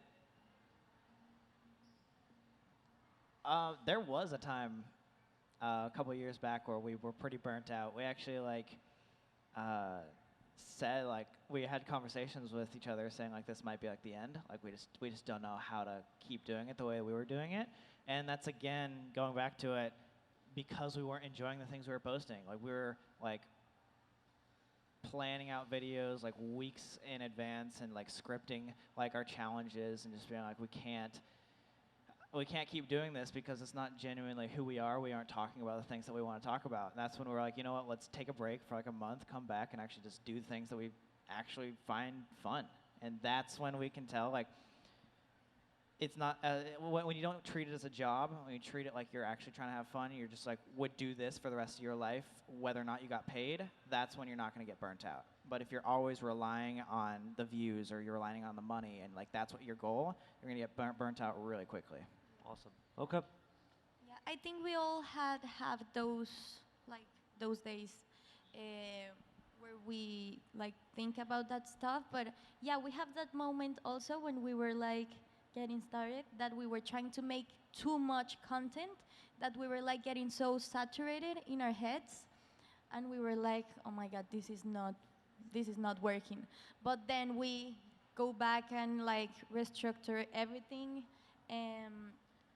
There was a time a couple years back where we were pretty burnt out. We actually said we had conversations with each other saying this might be the end. We just don't know how to keep doing it the way we were doing it. And that's again going back to it because we weren't enjoying the things we were posting. We were planning out videos weeks in advance and scripting our challenges and just being we can't keep doing this because it's not genuinely who we are. We aren't talking about the things that we want to talk about. And that's when we're you know what, let's take a break for a month, come back, and actually just do things that we actually find fun. And that's when we can tell, it's not, when you don't treat it as a job, when you treat it like you're actually trying to have fun, and you're just would do this for the rest of your life, whether or not you got paid, that's when you're not going to get burnt out. But if you're always relying on the views or you're relying on the money and that's what your goal, you're going to get burnt out really quickly. Awesome. Okay. Yeah, I think we all have those days where we think about that stuff. But yeah, we have that moment also when we were getting started, that we were trying to make too much content, that we were getting so saturated in our heads, and we were oh my God, this is not working. But then we go back and restructure everything.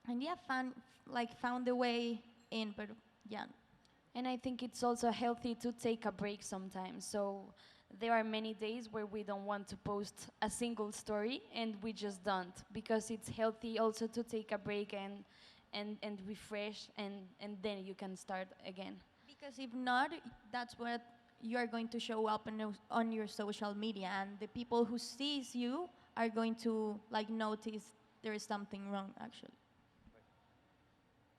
And yeah, found the way in, but yeah. And I think it's also healthy to take a break sometimes. So there are many days where we don't want to post a single story, and we just don't, because it's healthy also to take a break and refresh, and then you can start again. Because if not, that's what you are going to show up on your social media, and the people who sees you are going to notice there is something wrong, actually.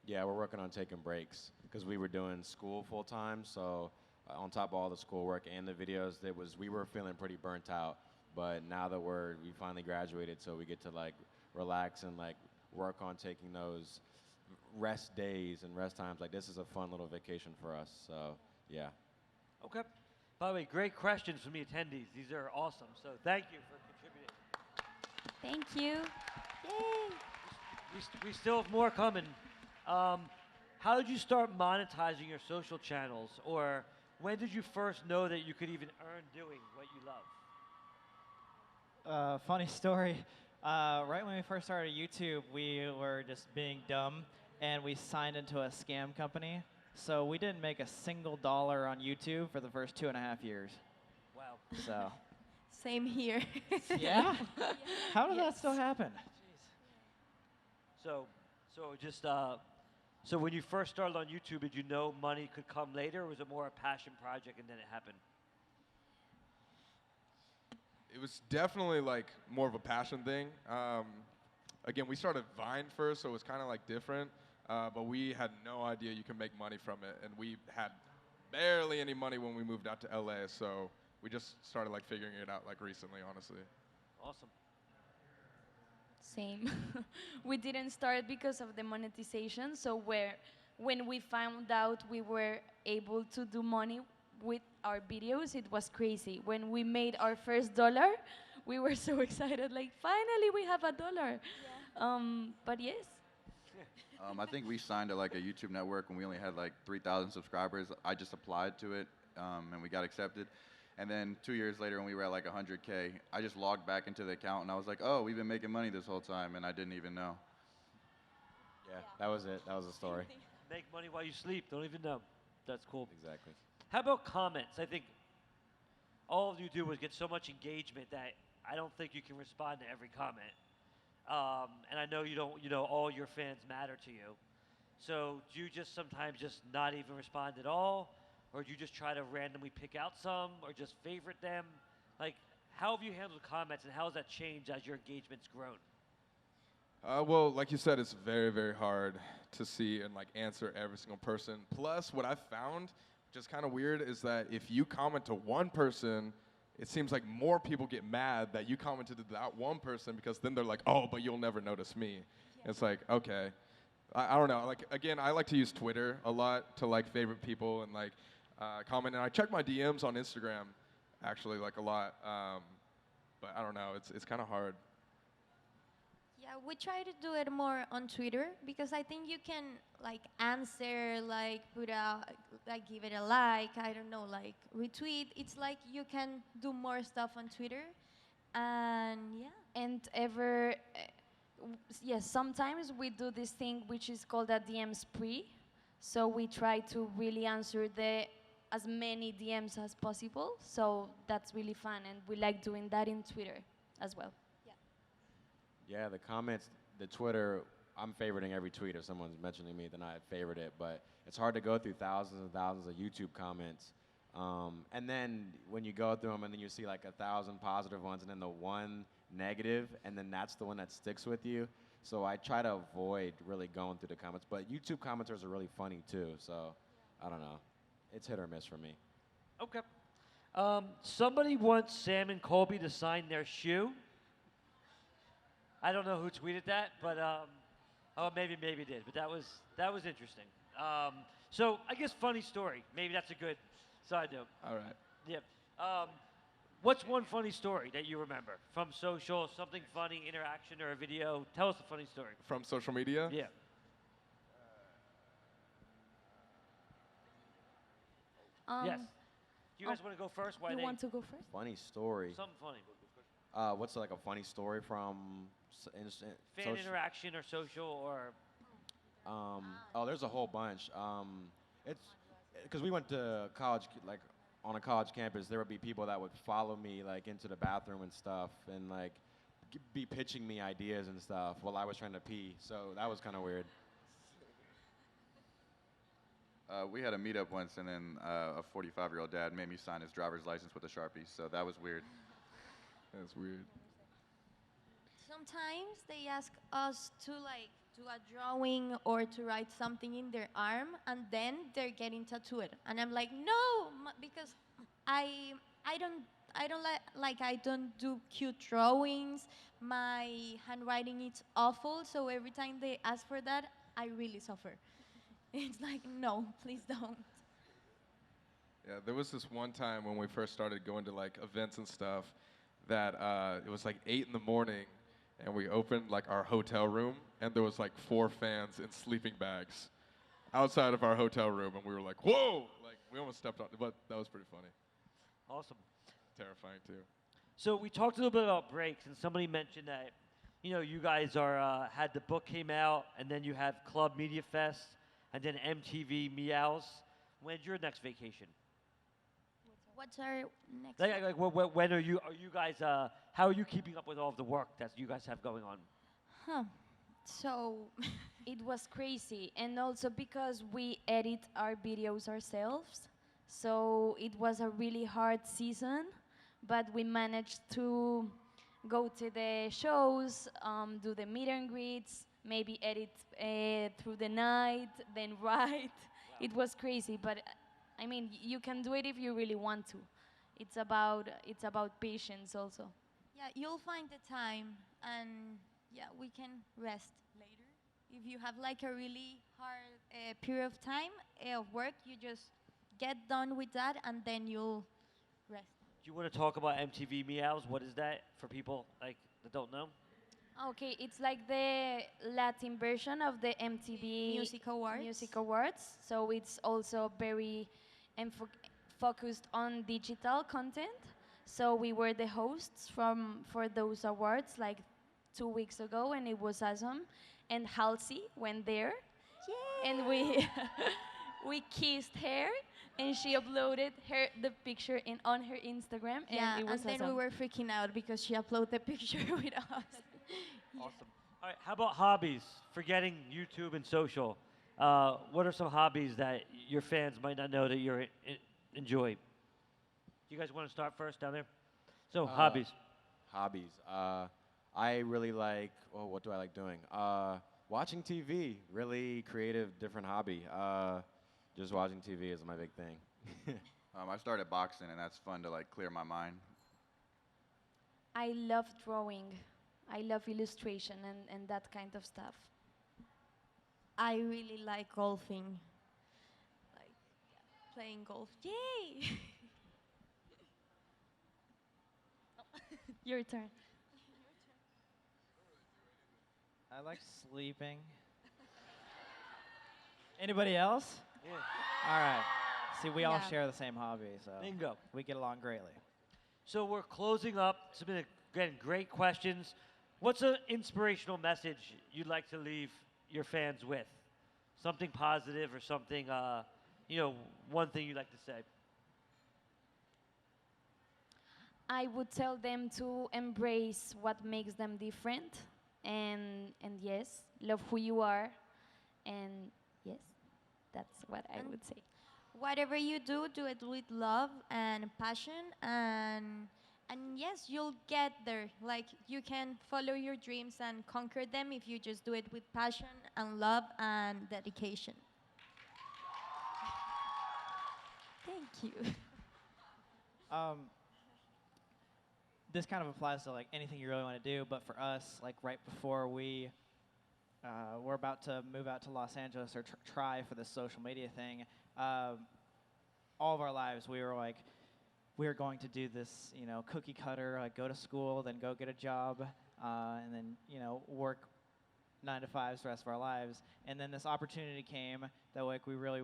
Yeah, we're working on taking breaks because we were doing school full time. So on top of all the schoolwork and the videos, we were feeling pretty burnt out. But now that we finally graduated, so we get to relax and work on taking those rest days and rest times. This is a fun little vacation for us. So yeah. Okay. By the way, great questions from the attendees. These are awesome. So thank you for contributing. Thank you. Yay. We still have more coming. How did you start monetizing your social channels, or when did you first know that you could even earn doing what you love? Funny story. Right when we first started YouTube, we were just being dumb, and we signed into a scam company. So we didn't make a single dollar on YouTube for the first 2.5 years. Wow. So. Same here. Yeah? How did that still happen? So when you first started on YouTube, did you know money could come later, or was it more a passion project and then it happened? It was definitely more of a passion thing. Again, we started Vine first, so it was kind of different, but we had no idea you can make money from it, and we had barely any money when we moved out to LA, so we just started figuring it out recently, honestly. Awesome. Same. We didn't start because of the monetization. So when we found out we were able to do money with our videos, it was crazy. When we made our first $1, we were so excited, finally we have $1. Yeah. But yes. I think we signed to a YouTube network when we only had 3,000 subscribers. I just applied to it, and we got accepted. And then 2 years later, when we were at 100K, I just logged back into the account, and I was oh, we've been making money this whole time, and I didn't even know. Yeah, that was it. That was the story. Make money while you sleep. Don't even know. That's cool. Exactly. How about comments? I think all of you do is get so much engagement that I don't think you can respond to every comment. And I know you don't. All your fans matter to you. So do you just sometimes just not even respond at all? Or do you just try to randomly pick out some, or just favorite them? How have you handled comments, and how has that changed as your engagement's grown? Well, like you said, it's very, very hard to see and answer every single person. Plus, what I've found, which is kind of weird, is that if you comment to one person, it seems like more people get mad that you commented to that one person, because then they're oh, but you'll never notice me. Yeah. It's okay. I don't know. Again, I like to use Twitter a lot to favorite people and comment, and I check my DMs on Instagram, actually, a lot. But I don't know, it's kind of hard. Yeah, we try to do it more on Twitter because I think you can like answer, like put a, like give it a like, I don't know, like retweet. It's like you can do more stuff on Twitter, and yeah. And yes, sometimes we do this thing which is called a DM spree. So we try to really answer as many DMs as possible. So that's really fun, and we like doing that in Twitter as well. Yeah, the comments, the Twitter, I'm favoriting every tweet. If someone's mentioning me, then I favorite it. But it's hard to go through thousands and thousands of YouTube comments. And then when you go through them and then you see like 1,000 positive ones and then the one negative, and then that's the one that sticks with you. So I try to avoid really going through the comments. But YouTube commenters are really funny too. So I don't know. It's hit or miss for me. Okay. Somebody wants Sam and Colby to sign their shoe. I don't know who tweeted that, but oh, maybe did. But that was interesting. So I guess funny story. Maybe that's a good side note. All right. Yep. What's one funny story that you remember from social? Something funny, interaction, or a video? Tell us a funny story. From social media? Yeah. Yes. Do you guys want to go first? Why You they? want to go first? Funny story. Something funny. What's like a funny story from Fan interaction or social or. Oh, there's a whole bunch. It's because we went to college, like on a college campus. There would be people that would follow me like into the bathroom and stuff, and like be pitching me ideas and stuff while I was trying to pee. So that was kind of weird. We had a meetup once, and then a 45-year-old dad made me sign his driver's license with a Sharpie, so that was weird. That's weird. Sometimes they ask us to like do a drawing or to write something in their arm, and then they're getting tattooed. And I'm like, no, because I don't like I don't do cute drawings. My handwriting is awful, so every time they ask for that, I really suffer. It's like, no, please don't. Yeah, there was this one time when we first started going to like events and stuff that it was like 8 in the morning, and we opened like our hotel room, and there was like 4 fans in sleeping bags outside of our hotel room, and we were like, whoa! Like we almost stepped on, but that was pretty funny. Awesome. Terrifying too. So we talked a little bit about breaks, and somebody mentioned that, you guys are had the book came out, and then you have Club Media Fest, and then MTV Meows. When's your next vacation? What's our next? When are you guys? How are you keeping up with all of the work that you guys have going on? So It was crazy, and also because we edit our videos ourselves, so it was a really hard season, but we managed to go to the shows, do the meet and greets, maybe edit through the night, then write. It was crazy, but I mean, you can do it if you really want to. It's about patience also. yeah, you'll find the time, and yeah, we can rest later. If you have like a really hard period of time of work, you just get done with that, and then you'll rest. Do you want to talk about MTV Meows? What is that for people like that don't know? Okay, it's like the Latin version of the MTV Music Awards. So it's also very focused on digital content. So we were the hosts for those awards like 2 weeks ago, and it was awesome. And Halsey went there, and we we kissed her, and she uploaded the picture on her Instagram, and Yeah, it was and then awesome. we were freaking out because she uploaded the picture with us. Awesome. All right, how about hobbies? Forgetting YouTube and social. What are some hobbies that your fans might not know that you enjoy? Do you guys want to start first down there? So, hobbies. Hobbies. I really like. Oh, what do I like doing? Watching TV. Really creative, different hobby. Just watching TV is my big thing. I started boxing, and that's fun to like clear my mind. I love drawing. I love illustration and that kind of stuff. I really like golfing. Like, yeah, playing golf. Yay! Your turn. I like sleeping. Anybody else? Yeah. All right. See, we all Yeah. share the same hobby, so Bingo. we get along greatly. So we're closing up. It's been, again, great questions. What's an inspirational message you'd like to leave your fans with? Something positive or something, one thing you'd like to say. I would tell them to embrace what makes them different, and yes, love who you are, and yes, that's what I would say. Whatever you do, do it with love and passion, and yes, you'll get there. Like, you can follow your dreams and conquer them if you just do it with passion and love and dedication. Thank you. This kind of applies to like anything you really want to do, but for us, like right before we're about to move out to Los Angeles or try for this social media thing, all of our lives we were like, we were going to do this, cookie cutter, like go to school, then go get a job, and then, work 9 to 5s the rest of our lives. And then this opportunity came that like we really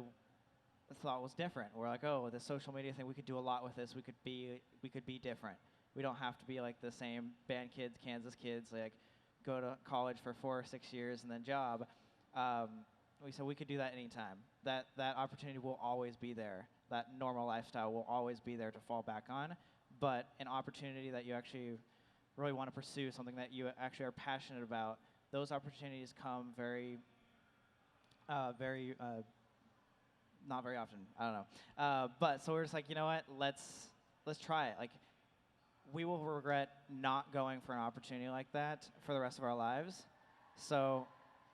thought was different. We're like, oh, the social media thing, we could do a lot with this. We could be different. We don't have to be like the same band kids, Kansas kids, like go to college for 4 or 6 years and then job. We said we could do that anytime. That opportunity will always be there. That normal lifestyle will always be there to fall back on. But an opportunity that you actually really want to pursue, something that you actually are passionate about, those opportunities come not very often. I don't know. But so we're just like, you know what? Let's try it. Like, we will regret not going for an opportunity like that for the rest of our lives. So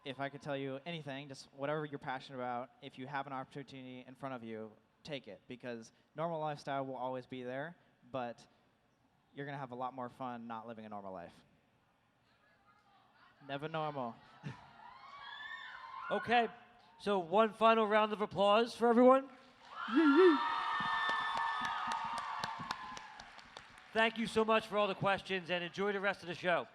if I could tell you anything, just whatever you're passionate about, if you have an opportunity in front of you, take it, because normal lifestyle will always be there, but you're going to have a lot more fun not living a normal life. Never normal. Okay, so one final round of applause for everyone. Thank you so much for all the questions, and enjoy the rest of the show.